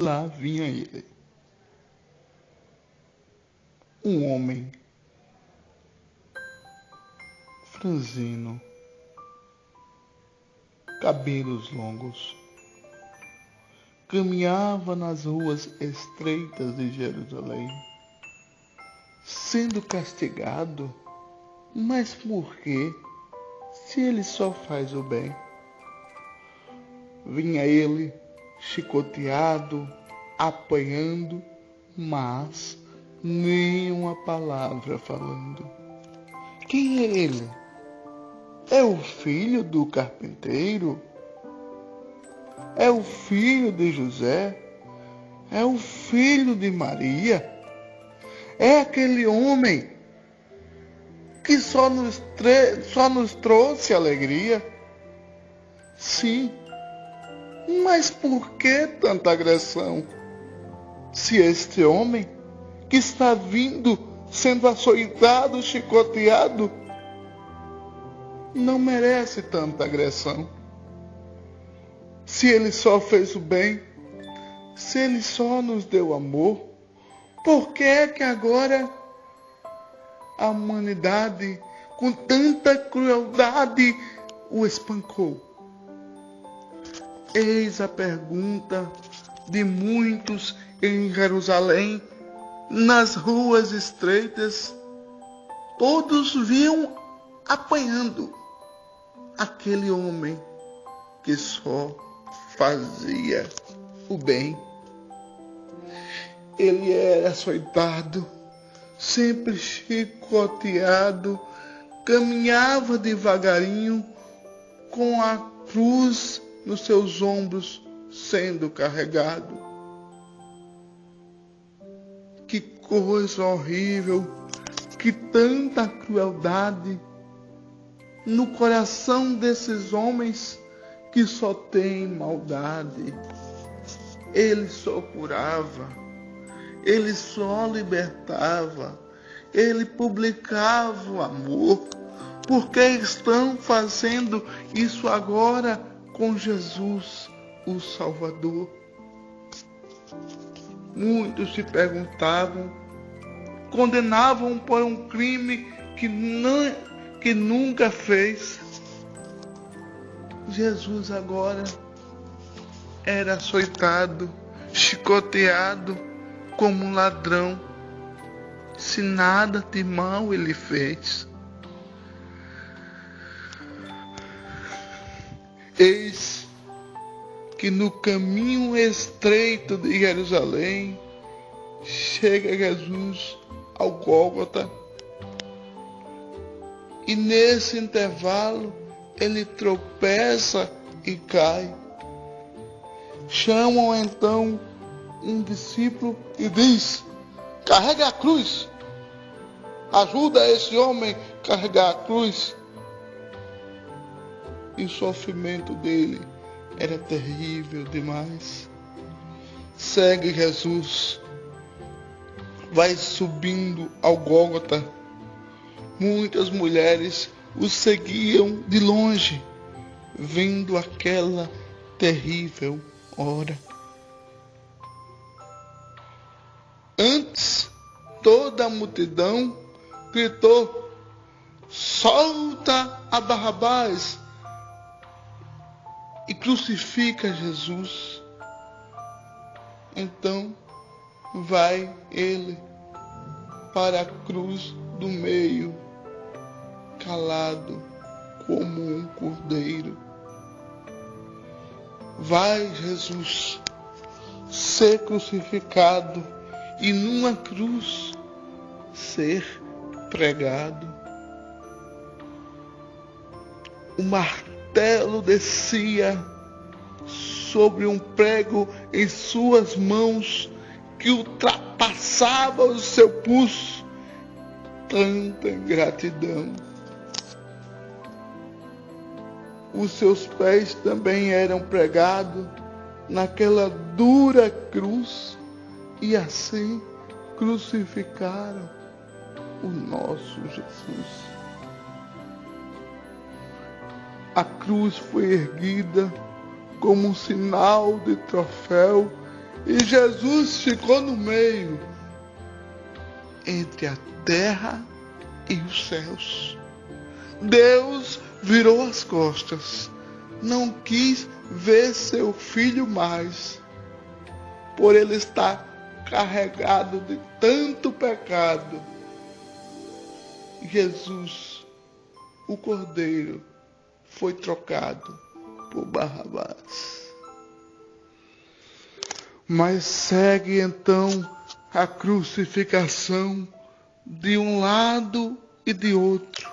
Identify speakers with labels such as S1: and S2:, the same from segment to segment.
S1: Lá vinha ele, um homem franzino, cabelos longos, caminhava nas ruas estreitas de Jerusalém, sendo castigado. Mas por quê? Se ele só faz o bem. Vinha ele chicoteado, apanhando, mas nem uma palavra falando. Quem é ele? É o filho do carpinteiro? É o filho de José? É o filho de Maria? É aquele homem que só nos trouxe alegria? Sim, mas por que tanta agressão? Se este homem que está vindo sendo açoitado, chicoteado, não merece tanta agressão. Se ele só fez o bem, se ele só nos deu amor, por que é que agora a humanidade, com tanta crueldade, o espancou? Eis a pergunta de muitos em Jerusalém, nas ruas estreitas. Todos viam apanhando aquele homem que só fazia o bem. Ele era açoitado, sempre chicoteado, caminhava devagarinho com a cruz nos seus ombros sendo carregado. Que coisa horrível, que tanta crueldade no coração desses homens que só têm maldade. Ele só curava, ele só libertava, ele publicava o amor. Por que estão fazendo isso agora com Jesus, o Salvador? Muitos se perguntavam, condenavam por um crime que nunca fez. Jesus agora era açoitado, chicoteado como um ladrão, se nada de mal ele fez. Eis que no caminho estreito de Jerusalém chega Jesus ao Gólgota, e nesse intervalo ele tropeça e cai. Chamam então um discípulo e diz: carrega a cruz, ajuda esse homem a carregar a cruz. E o sofrimento dele era terrível demais. Segue Jesus, vai subindo ao Gólgota. Muitas mulheres o seguiam de longe, vendo aquela terrível hora. Antes, toda a multidão gritou: solta a Barrabás e crucifica Jesus. Então vai ele para a cruz do meio, calado como um cordeiro. Vai Jesus ser crucificado e numa cruz ser pregado. O martelo descia sobre um prego em suas mãos que ultrapassava o seu pulso. Tanta ingratidão. Os seus pés também eram pregados naquela dura cruz, e assim crucificaram o nosso Jesus. A cruz foi erguida como um sinal de troféu E Jesus ficou no meio, entre a terra e os céus. Deus virou as costas, não quis ver seu filho mais, por ele estar carregado de tanto pecado. Jesus, o Cordeiro, foi trocado por Barrabás. Mas segue então a crucificação. De um lado e de outro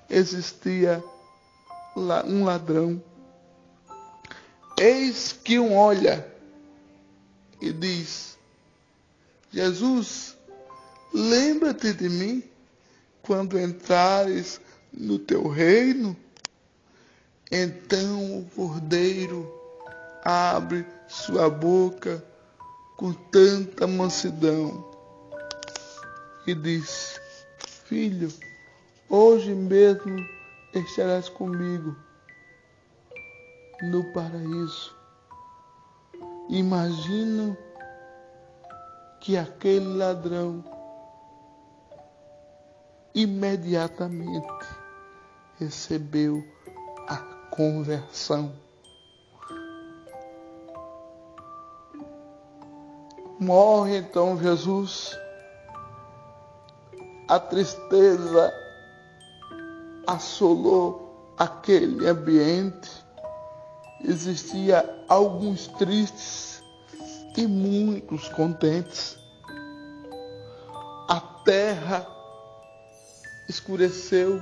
S1: existia um ladrão. Eis que um olha e diz: Jesus, lembra-te de mim quando entrares no teu reino. Então o Cordeiro abre sua boca com tanta mansidão e diz: Filho, hoje mesmo estarás comigo no paraíso. Imagino que aquele ladrão imediatamente recebeu a conversão. Morre então Jesus. A tristeza assolou aquele ambiente. Existia alguns tristes e muitos contentes. A terra escureceu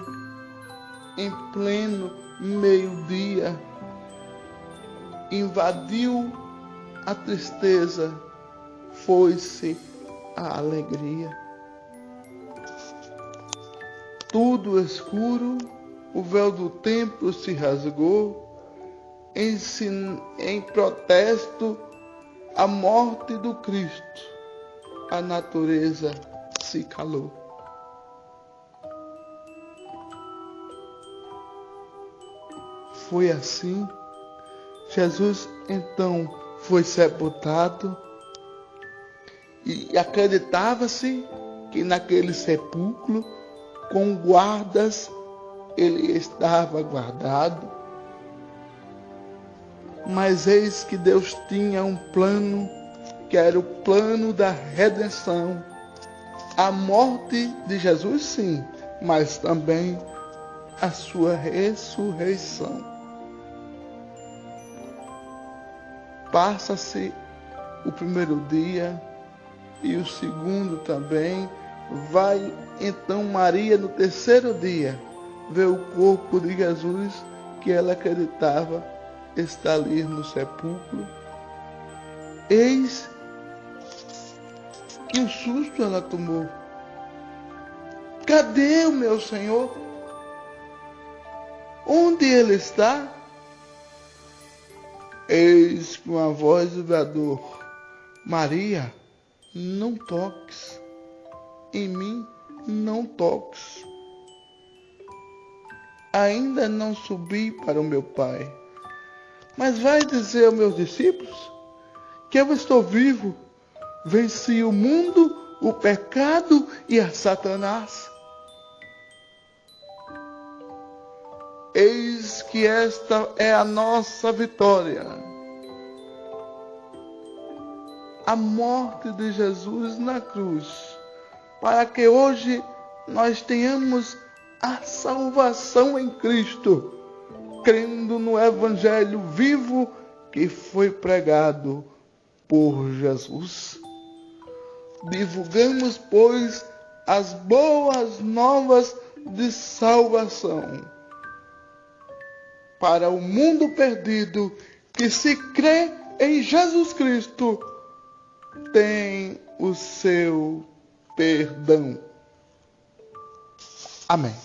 S1: em pleno meio-dia. Invadiu a tristeza, foi-se a alegria. Tudo escuro, o véu do templo se rasgou, em protesto à morte do Cristo. A natureza se calou. Foi assim. Jesus então foi sepultado e acreditava-se que naquele sepulcro, com guardas, ele estava guardado. Mas eis que Deus tinha um plano, que era o plano da redenção. A morte de Jesus, sim, mas também a sua ressurreição. Passa-se o primeiro dia e o segundo também. Vai então Maria no terceiro dia ver o corpo de Jesus, que ela acreditava estar ali no sepulcro. Eis que um susto ela tomou. Cadê o meu Senhor? Onde ele está? Eis que uma voz do veador: Maria, não toques em mim, não toques. Ainda não subi para o meu Pai. Mas vai dizer aos meus discípulos que eu estou vivo, venci o mundo, o pecado e a Satanás. Eis que esta é a nossa vitória. A morte de Jesus na cruz, para que hoje nós tenhamos a salvação em Cristo, crendo no Evangelho vivo que foi pregado por Jesus. Divulgamos, pois, as boas novas de salvação para o mundo perdido, que se crê em Jesus Cristo tem o seu perdão. Amém.